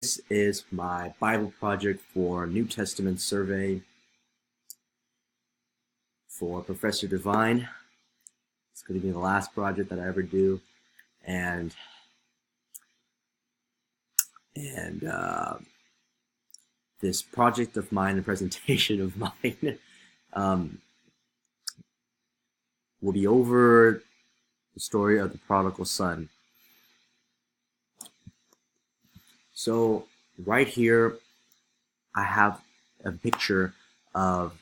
This is my Bible project for New Testament survey for Professor Divine. It's going to be the last project that I ever do, and this project of mine, a presentation of mine, will be over the story of the prodigal son. So right here, I have a picture of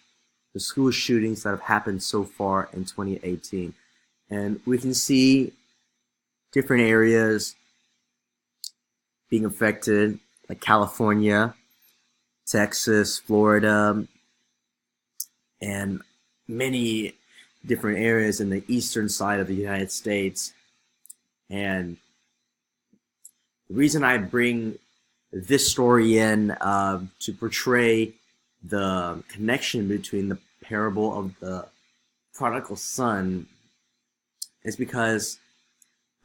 the school shootings that have happened so far in 2018. And we can see different areas being affected, like California, Texas, Florida, and many different areas in the eastern side of the United States. And the reason I bring this story in to portray the connection between the parable of the prodigal son is because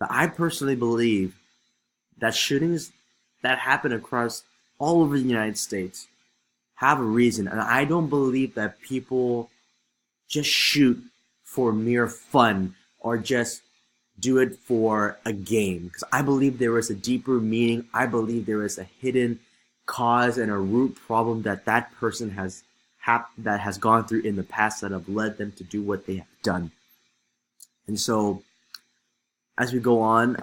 I personally believe that shootings that happen across all over the United States have a reason, and I don't believe that people just shoot for mere fun or just do it for a game, because I believe there is a deeper meaning. I believe there is a hidden cause and a root problem that person has gone through in the past that have led them to do what they have done. And so as we go on,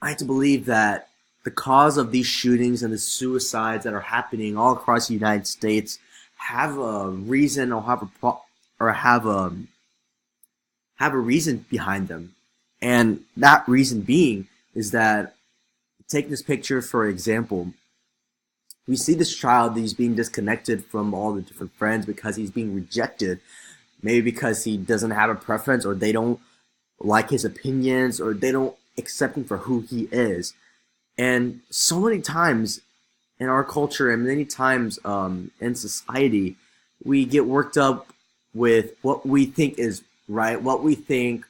I have to believe that the cause of these shootings and the suicides that are happening all across the United States have a reason or have a reason behind them. And that reason being is that, take this picture for example, we see this child that he's being disconnected from all the different friends because he's being rejected, maybe because he doesn't have a preference, or they don't like his opinions, or they don't accept him for who he is. And so many times in our culture and many times in society, we get worked up with what we think is right, what we think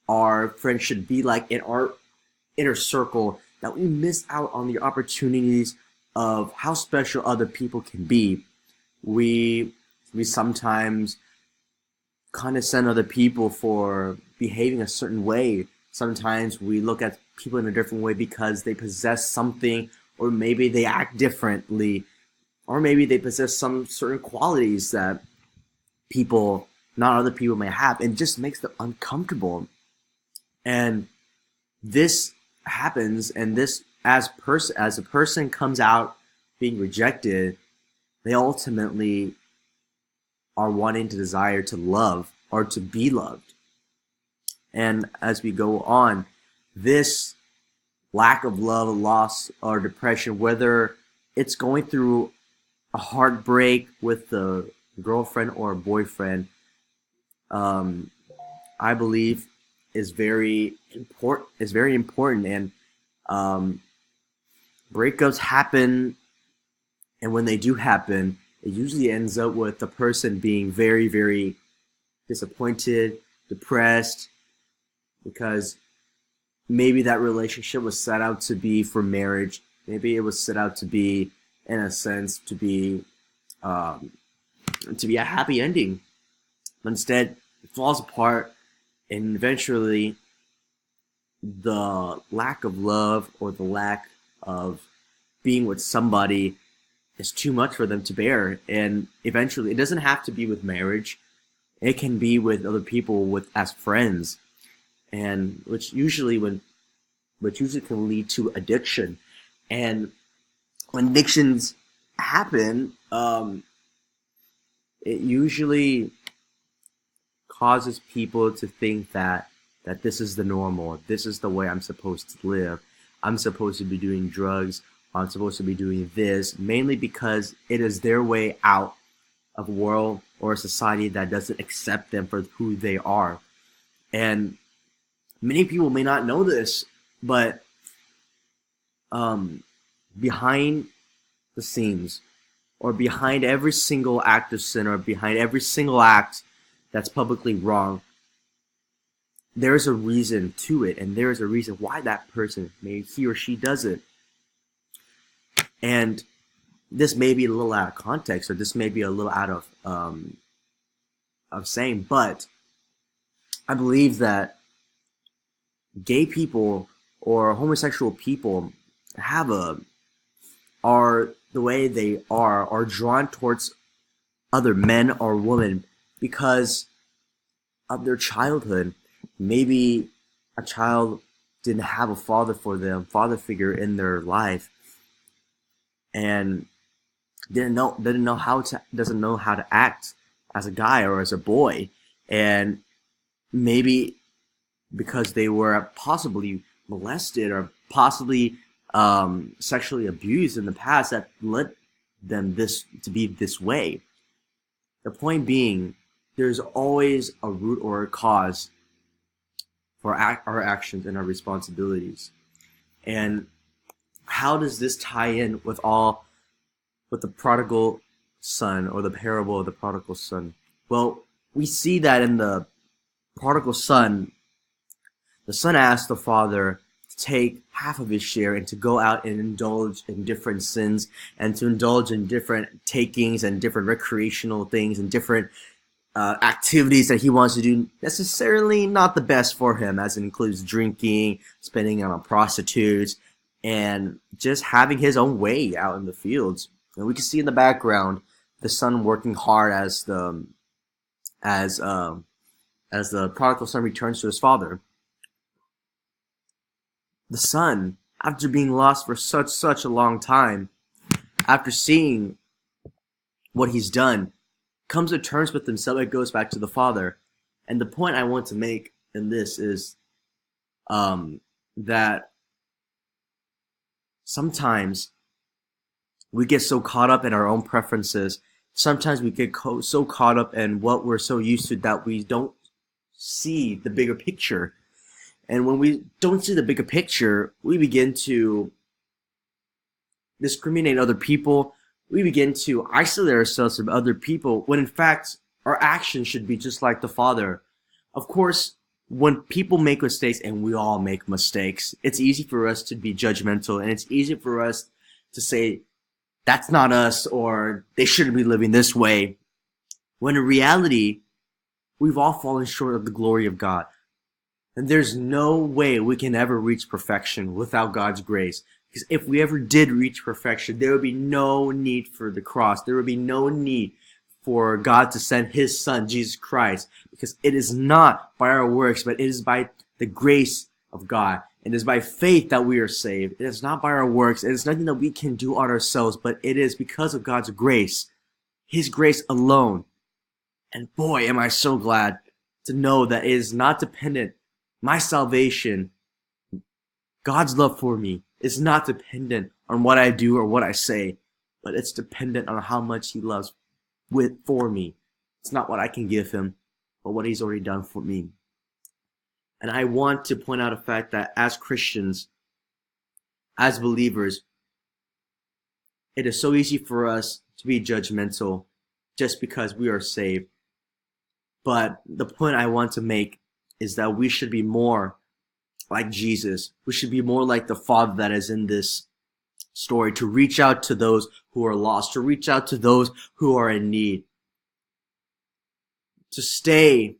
our friends should be like in our inner circle, that we miss out on the opportunities of how special other people can be. We sometimes condescend other people for behaving a certain way. Sometimes we look at people in a different way because they possess something, or maybe they act differently, or maybe they possess some certain qualities that not other people may have, and just makes them uncomfortable. And this happens, and this as a person comes out being rejected, they ultimately are wanting to desire to love or to be loved. And as we go on, this lack of love, loss, or depression, whether it's going through a heartbreak with a girlfriend or a boyfriend, I believe is very important. And breakups happen, and when they do happen, it usually ends up with the person being very, very disappointed, depressed, because maybe that relationship was set out to be for marriage. Maybe it was set out to be, in a sense, to be a happy ending. But instead, it falls apart, and eventually the lack of love or the lack of being with somebody is too much for them to bear. And eventually, it doesn't have to be with marriage. It can be with other people, as friends, and which usually can lead to addiction. And when addictions happen, it usually causes people to think that this is the normal, this is the way I'm supposed to live. I'm supposed to be doing drugs, I'm supposed to be doing this, mainly because it is their way out of a world or a society that doesn't accept them for who they are. And many people may not know this, but behind the scenes, or behind every single act of sin, or behind every single act that's publicly wrong, there is a reason to it, and there is a reason why that person, maybe he or she, does it. And this may be a little out of context, or this may be a little out of saying, but I believe that gay people or homosexual people have are the way they are drawn towards other men or women because of their childhood. Maybe a child didn't have a father for them, father figure in their life, and doesn't know how to act as a guy or as a boy, and maybe because they were possibly molested or possibly sexually abused in the past that led them to be this way. The point being, there's always a root or a cause for our actions and our responsibilities. And how does this tie in with the prodigal son, or the parable of the prodigal son? Well, we see that in the prodigal son, the son asked the father to take half of his share and to go out and indulge in different sins and to indulge in different takings and different recreational things and different activities that he wants to do, necessarily not the best for him, as it includes drinking, spending on prostitutes, and just having his own way out in the fields. And we can see in the background the son working hard as the prodigal son returns to his father. The son, after being lost for such a long time, after seeing what he's done, comes to terms with himself and goes back to the father. And the point I want to make in this is that sometimes we get so caught up in our own preferences. Sometimes we get so caught up in what we're so used to that we don't see the bigger picture. And when we don't see the bigger picture, we begin to discriminate other people. We begin to isolate ourselves from other people when in fact our actions should be just like the Father. Of course, when people make mistakes, and we all make mistakes, it's easy for us to be judgmental, and it's easy for us to say, that's not us, or they shouldn't be living this way. When in reality, we've all fallen short of the glory of God. And there's no way we can ever reach perfection without God's grace. Because if we ever did reach perfection, there would be no need for the cross. There would be no need for God to send his son, Jesus Christ. Because it is not by our works, but it is by the grace of God. It is by faith that we are saved. It is not by our works. It is nothing that we can do on ourselves, but it is because of God's grace. His grace alone. And boy, am I so glad to know that it is not dependent. My salvation, God's love for me, is not dependent on what I do or what I say, but it's dependent on how much he loves for me. It's not what I can give him, but what he's already done for me. And I want to point out a fact that as Christians, as believers, it is so easy for us to be judgmental just because we are saved. But the point I want to make is that we should be more like Jesus. We should be more like the Father that is in this story, to reach out to those who are lost, to reach out to those who are in need, to stay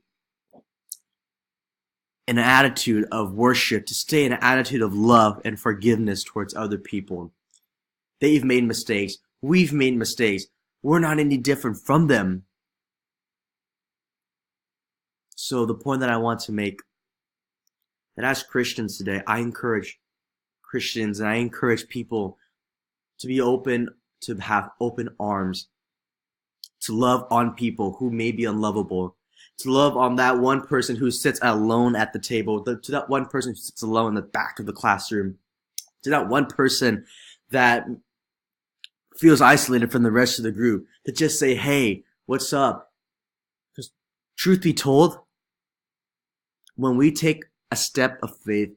in an attitude of worship, to stay in an attitude of love and forgiveness towards other people. They've made mistakes. We've made mistakes. We're not any different from them. So the point that I want to make, that as Christians today, I encourage Christians and I encourage people to be open, to have open arms, to love on people who may be unlovable, to love on that one person who sits alone at the table, to that one person who sits alone in the back of the classroom, to that one person that feels isolated from the rest of the group, to just say, hey, what's up? Because truth be told, when we take a step of faith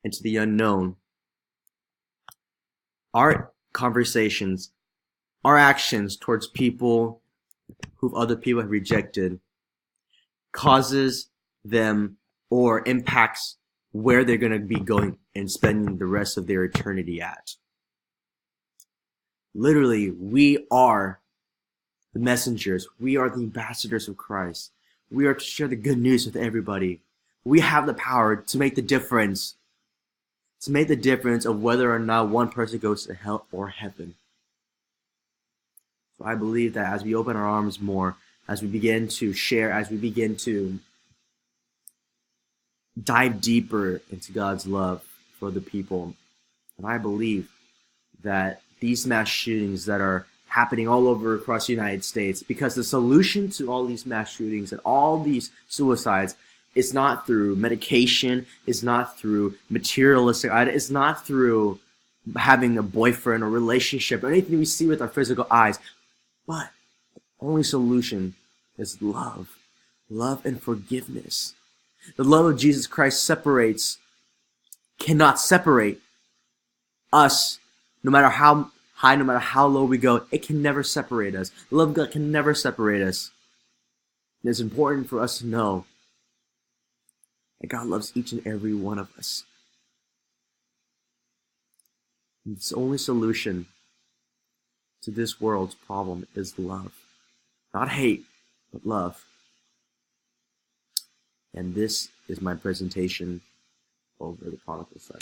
into the unknown, our conversations, our actions towards people who other people have rejected causes them or impacts where they're going to be going and spending the rest of their eternity at. Literally, we are the messengers. We are the ambassadors of Christ. We are to share the good news with everybody. We have the power to make the difference. To make the difference of whether or not one person goes to hell or heaven. So I believe that as we open our arms more, as we begin to share, as we begin to dive deeper into God's love for the people, and I believe that these mass shootings that are happening all over across the United States, because the solution to all these mass shootings and all these suicides is not through medication, is not through materialistic items, it's not through having a boyfriend or relationship or anything we see with our physical eyes, but the only solution is love. Love and forgiveness. The love of Jesus Christ cannot separate us, no matter how high, no matter how low we go. It can never separate us. The love of God can never separate us. And it's important for us to know that God loves each and every one of us. And the only solution to this world's problem is love. Not hate, but love. And this is my presentation over the prodigal son.